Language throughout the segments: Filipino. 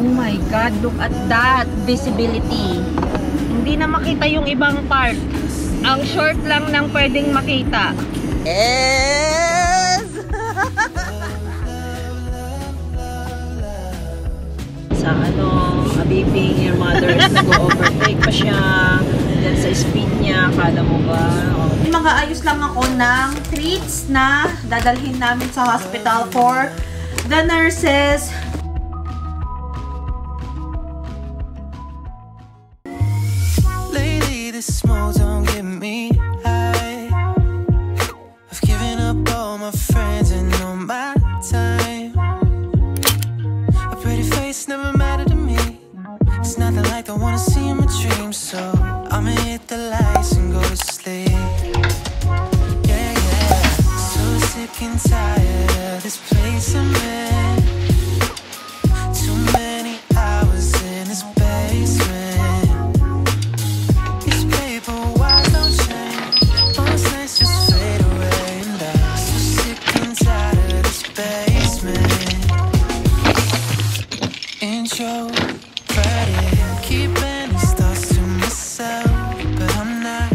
Oh my God, look at that visibility. Hindi na makita yung ibang part. Ang short lang ng pwedeng makita. Yes! Sa abibing your mother is nag-overtake pa siya. Then sa speed niya, akala mo ba? Mga ayos lang ako ng treats na dadalhin namin sa hospital for the nurses. Lately this smoke don't get me high. I've given up all my friends and all my time. A pretty face never mattered to me. It's nothing like I wanna see in my dreams, so I'ma hit the lights and go to sleep. Yeah, yeah. So sick and tired of this place I'm in. Too many hours in this basement. These paper walls don't change. Most nights just fade away, and I'm so sick and tired of this basement. Intro. Keeping these thoughts to myself, but I'm not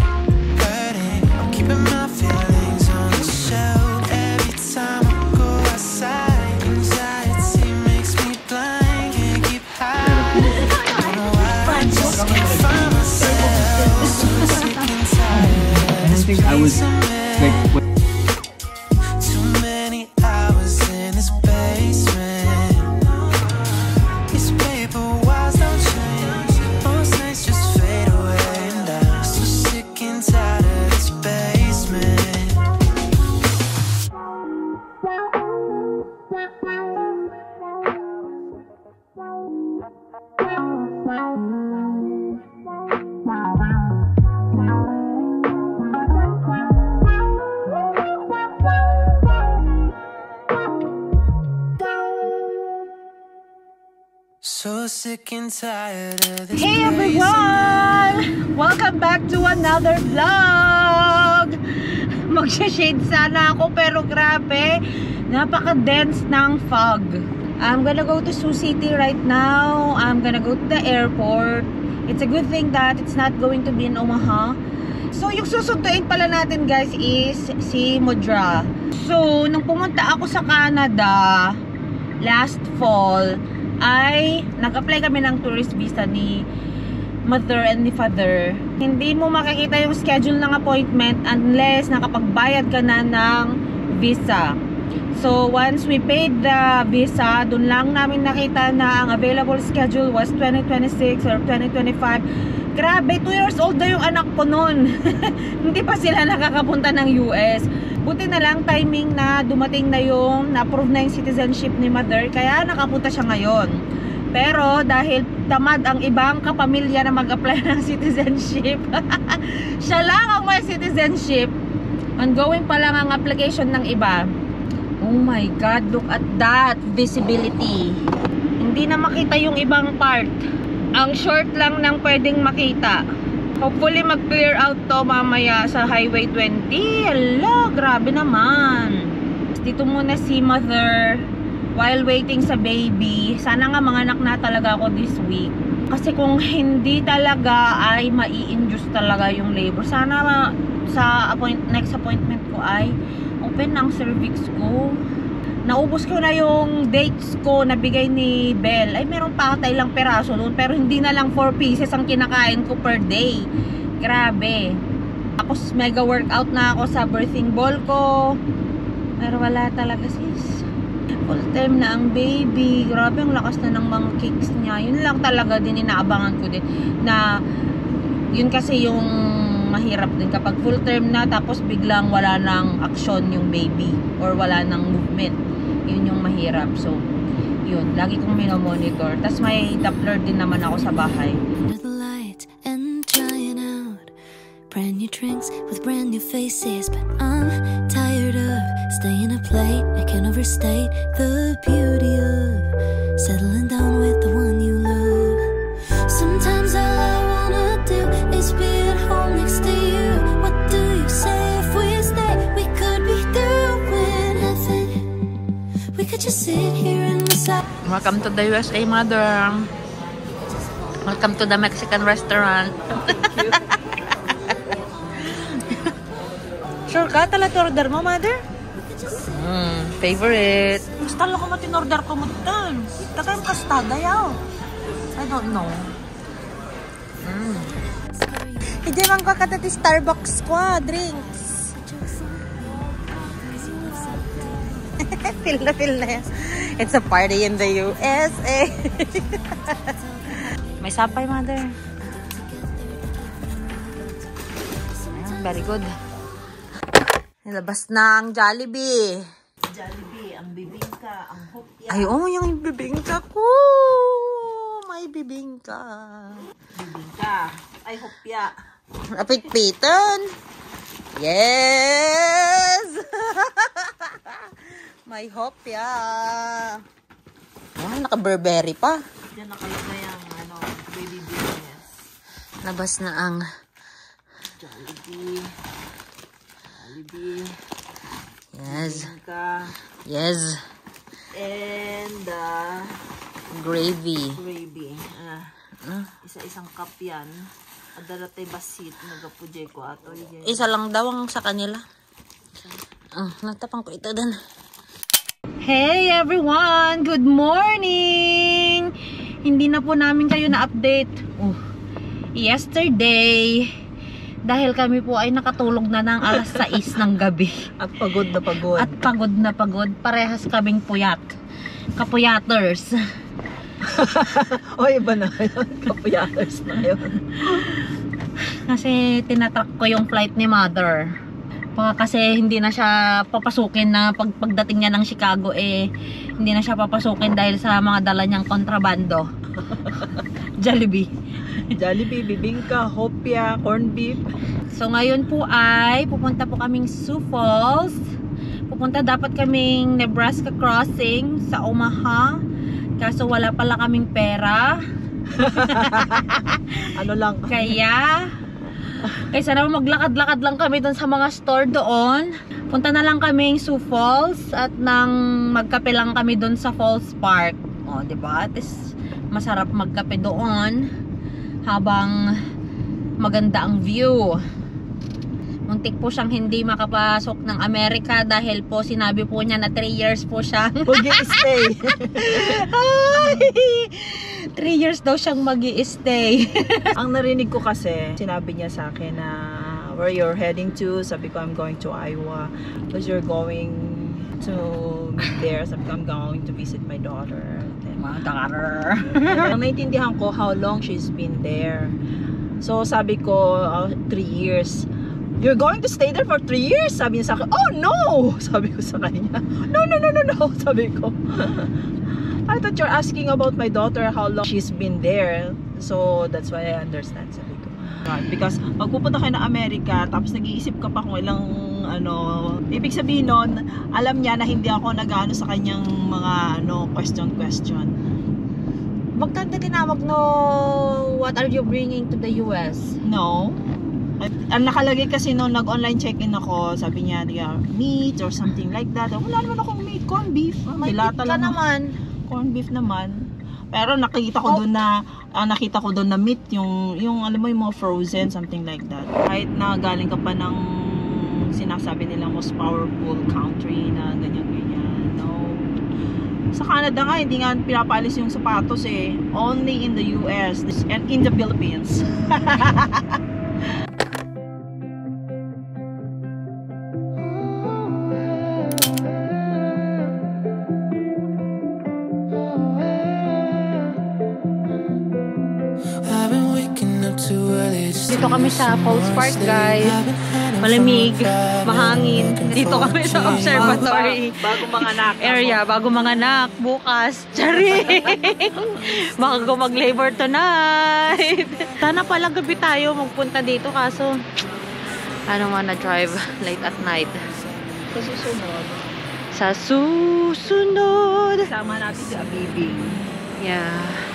hurting. I'm keeping my feelings on the shelf. Every time I go outside, anxiety makes me blind. Can't keep hiding. Don't know why I just can't find myself. So sick and tired. I think I was like. Too many hours in this basement. These paper walls don't change. Most nights just fade away, and I'm so sick and tired of this basement. So sick and tired of this. Hey everyone! Welcome back to another vlog! Magsha-shade sana ako pero grabe, napaka-dense ng fog. I'm gonna go to Sioux City right now. I'm gonna go to the airport. It's a good thing that it's not going to be in Omaha. So yung susunduin pala natin guys is si Mudra. So nung pumunta ako sa Canada last fall, ay nag-apply kami ng tourist visa ni mother and ni father. Hindi mo makikita yung schedule ng appointment unless nakapagbayad ka na ng visa. So once we paid the visa, dun lang namin nakita na ang available schedule was 2026 or 2025. Grabe, 2 years old na yung anak ko nun. Hindi pa sila nakakapunta ng US. Buti na lang timing na dumating na yung na-approve na yung citizenship ni mother, kaya nakapunta siya ngayon. Pero dahil tamad ang ibang kapamilya na mag-apply ng citizenship, siya lang ang may citizenship. Ongoing pa lang ang application ng iba. Oh my God, look at that visibility. Hindi na makita yung ibang part. Ang short lang ng pwedeng makita. Hopefully mag-clear out to mamaya sa Highway 20. Hala, grabe naman. Dito muna si mother while waiting sa baby. Sana nga manganak na talaga ako this week. Kasi kung hindi talaga ay mai-induce talaga yung labor. Sana sa next appointment ko ay open ang cervix ko. Naubos ko na yung dates ko na bigay ni Belle. Ay, meron pa ako ilang peraso doon. Pero hindi na lang 4 pieces ang kinakain ko per day. Grabe. Tapos mega workout na ako sa birthing ball ko. Pero wala talaga sis. Full time na ang baby. Grabe, ang lakas na ng mga kicks niya. Yun lang talaga din inaabangan ko din. Na, yun kasi yung mahirap din kapag full term na tapos biglang wala nang action yung baby. Or wala nang movement. Yun yung mahirap. So, yun. Lagi kong minomonitor. Tapos may Doppler din naman ako sa bahay. Brand new drinks with brand new faces, but I'm tired of staying up late. I can't overstate the beauty of settling down with the one you love. Sometimes all I wanna do is be at home next to you. What do you say if we stay? We could be doing nothing. We could just sit here in the side. Welcome to the USA, mother. Welcome to the Mexican restaurant. Sure ka? Talaga order mo, mother? Favorite. Basta lang ko matin-order ko mo dyan. Takang kastada yaw. I don't know. Hindi man ko katati Starbucks ko, drinks. Feel na yan. It's a party in the USA. May sapay, mother. Very good. Nilabas na ang Jollibee. Jollibee, ang bibingka, ang hopya. Ay, yung bibingka ko. May bibingka. Bibingka. Ay, hopya. Apit-pitan. Yes! May hopya. Naka-Burberry pa. Diyan nakalagay ang baby business. Labas na ang Jollibee. Yes. Yes. And gravy. Isa-isang cup yan. Adalatay basit. Nagapujay ko ato. Isa lang daw ang sa kanila. Natapang ko ito din. Hey everyone! Good morning! Hindi na po namin kayo na-update. Yesterday, dahil kami po ay nakatulog na ng alas 6 ng gabi. At pagod na pagod. At pagod na pagod. Parehas kaming puyat. Kapuyaters. Iba na yun. Kapuyaters na yun. Kasi tinatrack ko yung flight ni mother. Kasi hindi na siya papasukin na pagdating niya ng Chicago hindi na siya papasukin dahil sa mga dala niyang kontrabando. Jollibee. Jollibee, bibingka, hopya, corned beef. So ngayon po ay pupunta po kaming Sioux Falls. Pupunta dapat kaming Nebraska crossing sa Omaha. Kaso wala pala kaming pera. Kaysa naman maglakad-lakad lang kami doon sa mga store doon. Punta na lang kaming Sioux Falls at nang magkape lang kami doon sa Falls Park. Diba? At masarap magkape doon habang maganda ang view. Muntik po siyang hindi makapasok ng Amerika dahil po sinabi po niya na 3 years po siyang mag-i-stay. 3 years daw siyang mag-i-stay. Ang narinig ko kasi, sinabi niya sa akin na where you're heading to. Sabi ko, I'm going to Iowa. Because you're going to meet there. Sabi ko, I'm going to visit my daughter. Ang naintindihan ko how long she's been there. So sabi ko, 3 years. You're going to stay there for 3 years? Sabi niya sa akin, oh no! Sabi ko sa kanya, no. Sabi ko, I thought you're asking about my daughter, how long she's been there. So that's why I understand, sabi ko. Because pag pupunta kayo na Amerika, tapos nag-iisip ka pa kung ilang ibig sabihin nun, alam niya na hindi ako nag-ano sa kanyang mga question. Magkanda tinawag no, what are you bringing to the US? No. Ang nakalagay kasi nung nag-online check-in ako, sabi niya, meat or something like that. Wala naman akong meat, corned beef. May meat ka naman. Corned beef naman. Pero nakita ko doon na meat, yung alam mo yung mga frozen, something like that. Kahit na galing ka pa ng sinasabi nila most powerful country na ganyan. No. Sa Canada nga, hindi nga pinapaalis yung sapatos Only in the US and in the Philippines. Dito kami sa Falls Park, guys. Malamig, mahangin. Dito kami sa observatory area. Bago manganak. Bukas. Charing! Bago mag-labor tonight. Sana palang gabi tayo magpunta dito. Kaso, I don't wanna drive late at night. Sa susunod. Sama natin si Abibi. Yeah.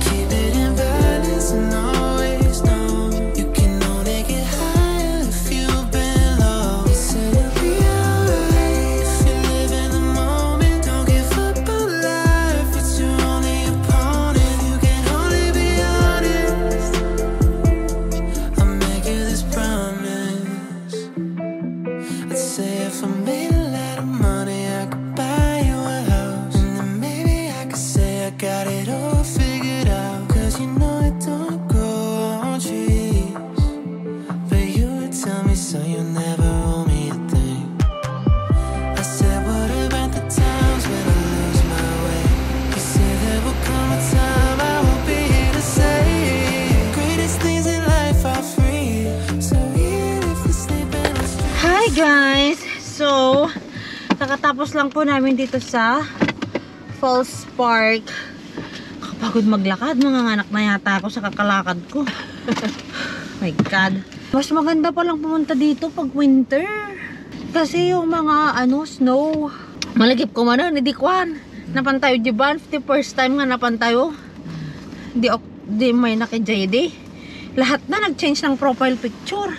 Keep it in balance and always know you can only get high. so you never owe me a thing. I said, what about the times when I lose my way? You said there will come a time I will be here to say, greatest things in life are free. So even if you're sleeping on street. Hi guys! So, kakatapos lang po namin dito sa Falls Park. Kapagod maglakad, mga anak na yata ako sa kakalakad ko. My God. Mas maganda palang pumunta dito pag winter. Kasi yung mga snow. Malagip ko man hindi kwan. Napantayo diban, 51st time nga napantayo. Di may naki-JD. Lahat na nag-change ng profile picture.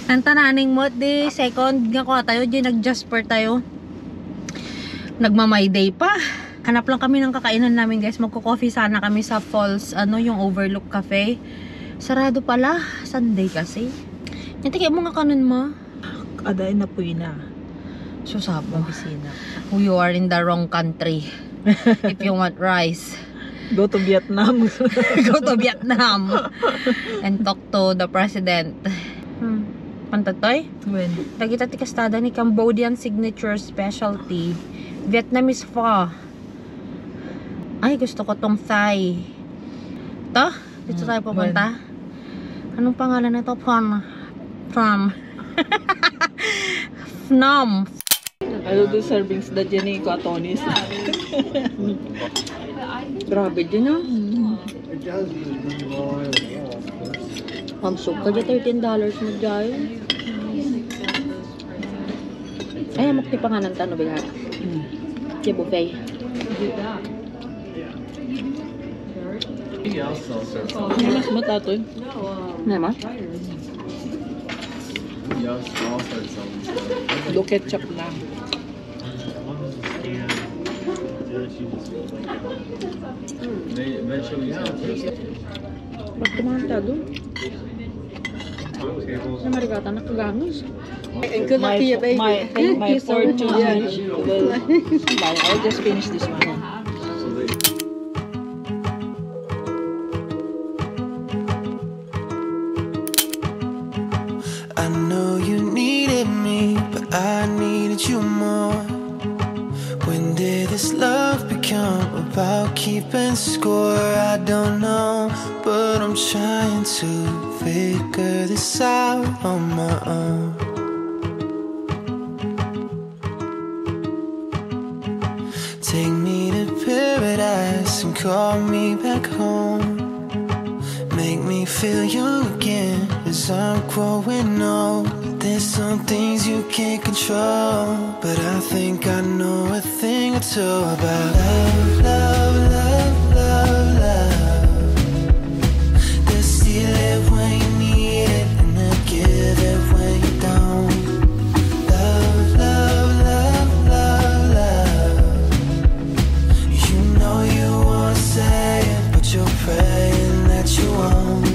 Nantananing mo, di second nga ko tayo, di nag-Jasper tayo. Nagma-my day pa. Hanap lang kami ng kakainan namin guys. Magko-coffee sana kami sa Falls, yung Overlook Cafe. Sarado pala, Sunday kasi. Natikip mo nga kanon mo. Aday na po yun na. Susabo. Opisina. You are in the wrong country. If you want rice. Go to Vietnam. Go to Vietnam. And talk to the president. Pantatoy? When? Lagi tati kastada ni Cambodian signature specialty. Vietnamese pho. Ay, gusto ko tong Thai. To? Dito tayo pupunta. Anong pangalan nito? From Phnom. Ano do servings da dyan ni Katonis? Grabe din ah. Pansok ka dyan, $13 mo dyan. Ay, makti pa nga ng tanong bigat. Di buffet. Mas matatoy. Naman? Do ketchup lang. Ba't kumanta doon? Sa marigata na kagangos. My fortune. I'll just finish this one. I know you needed me, but I needed you more. When did this love become about keeping score? I don't know, but I'm trying to figure this out on my own. Take me to paradise and call me back home. Make me feel young again as I'm growing old. There's some things you can't control, but I think I know a thing or two about love, love, love, love, love. They'll steal it when you need it, and they'll give it when you don't. Love, love, love, love, love. You know you wanna say it, but you're praying that you won't.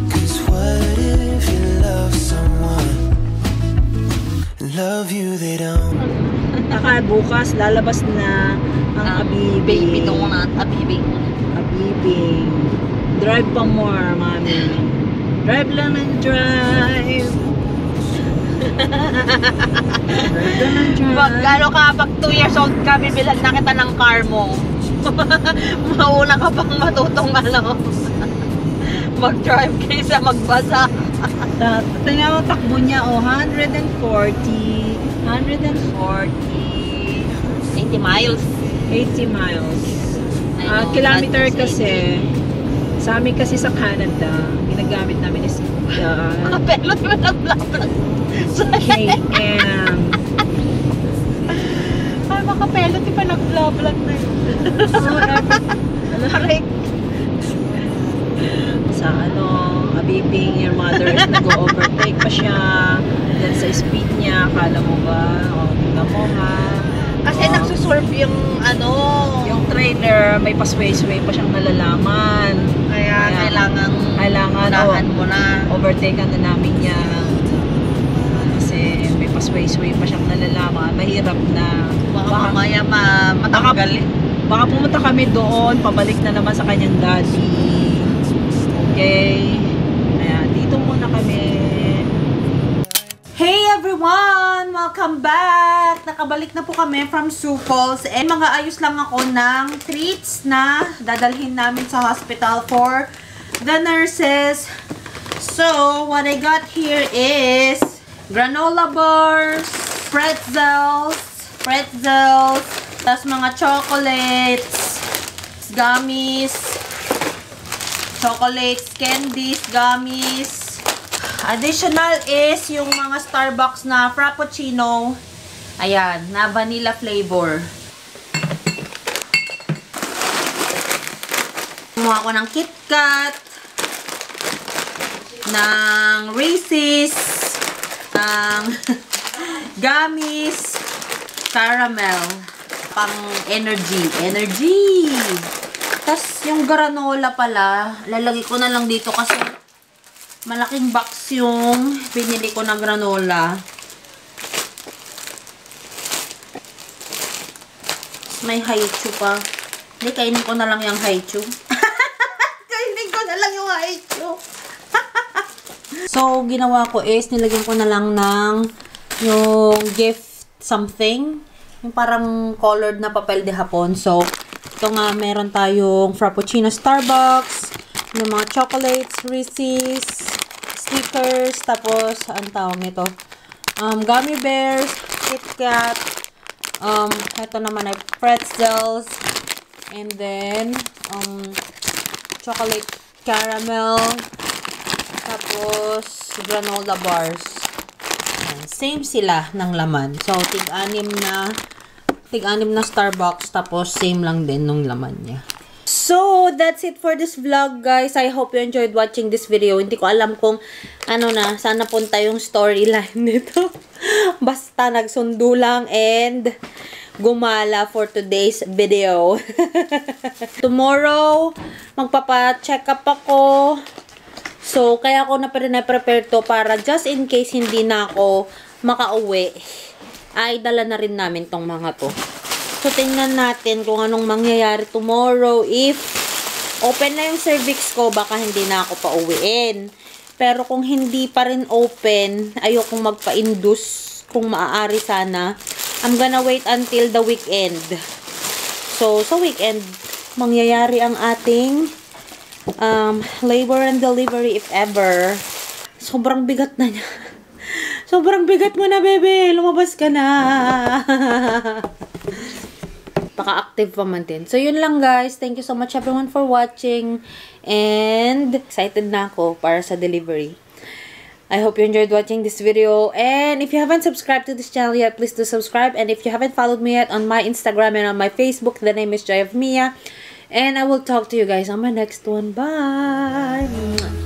'Cause what if you love someone, love you they don't? Bukas lalabas na ang Abibing. Baby to muna at Abibing. Abibing. Drive pa more, mami. Drive lang ng drive. Drive lang ng drive. Pag 2 years old ka, bibilhan na kita ng car mo. Mauna ka pang matutong mag-drive kaysa magbasa. Tingnan mo takbo niya, 140. 80 miles. 80 miles. I know, Kilometer that's kasi, sa amin kasi sa Canada, ginagamit namin is Kapelo, di ba nag-vlog? KM. Ay, makapelo, di ba nag-vlog na yun? Aray. Sa Abibing, your mother is nag-overtake pa siya. Then sa speed niya, akala mo ba? Tingnan mo ha. Kasi nagsusurf yung Yung trailer, may pasway-sway pa siyang nalalaman. kaya kailangan Kailangan mo na. overtaken na namin niya. Kasi may pasway-sway pa siyang nalalaman. Mahirap na. Baka mamaya matanggal eh. Baka pumunta kami doon, pabalik na naman sa kanyang daddy. Okay? Kaya dito muna kami. welcome back! Nakabalik na po kami from Sioux Falls. And mga ayos lang ako ng treats na dadalhin namin sa hospital for the nurses. So, what I got here is granola bars, pretzels, tas mga chocolates, gummies, chocolates, candies, gummies. Additional is yung mga Starbucks na Frappuccino. Ayan, na vanilla flavor. Kumuha ko ng KitKat, ng Reese's, ng gummies, caramel, pang energy. Tas yung granola pala, lalagay ko na lang dito kasi malaking box yung binili ko na granola. May haichu pa. Hindi, kainin ko na lang yung haichu. Kainin ko na lang yung haichu. So, ginawa ko is, nilagyan ko na lang ng yung gift something. Yung parang colored na papel de hapon. So, ito nga, meron tayong Frappuccino Starbucks, yung mga chocolates, Reese's, stickers, tapos, ang tawag nito, gummy bears, KitKat, ito naman ay pretzels, and then, chocolate caramel, tapos, granola bars. Ayan, same sila ng laman. So, tig-anim na Starbucks, tapos same lang din nung laman niya. So, that's it for this vlog, guys. I hope you enjoyed watching this video. Hindi ko alam kung saan napunta yung storyline nito. Basta nagsundo lang and gumala for today's video. Tomorrow, magpapa-check up ako. So, kaya ako na prepare to para just in case hindi na ako makauwi, ay dala na rin namin tong mga to. So, tingnan natin kung anong mangyayari tomorrow. If open na yung cervix ko, baka hindi na ako pauwiin. Pero kung hindi pa rin open, ayokong magpa-induce kung maaari sana. I'm gonna wait until the weekend. So, sa weekend, mangyayari ang ating labor and delivery if ever. Sobrang bigat na niya. Sobrang bigat mo na, bebe. Lumabas ka na. Paka-active pa man din. So, yun lang, guys. Thank you so much, everyone, for watching. And, excited na ako para sa delivery. I hope you enjoyed watching this video. And, if you haven't subscribed to this channel yet, please do subscribe. And, if you haven't followed me yet on my Instagram and on my Facebook, the name is Joy of Mia. And, I will talk to you guys on my next one. Bye!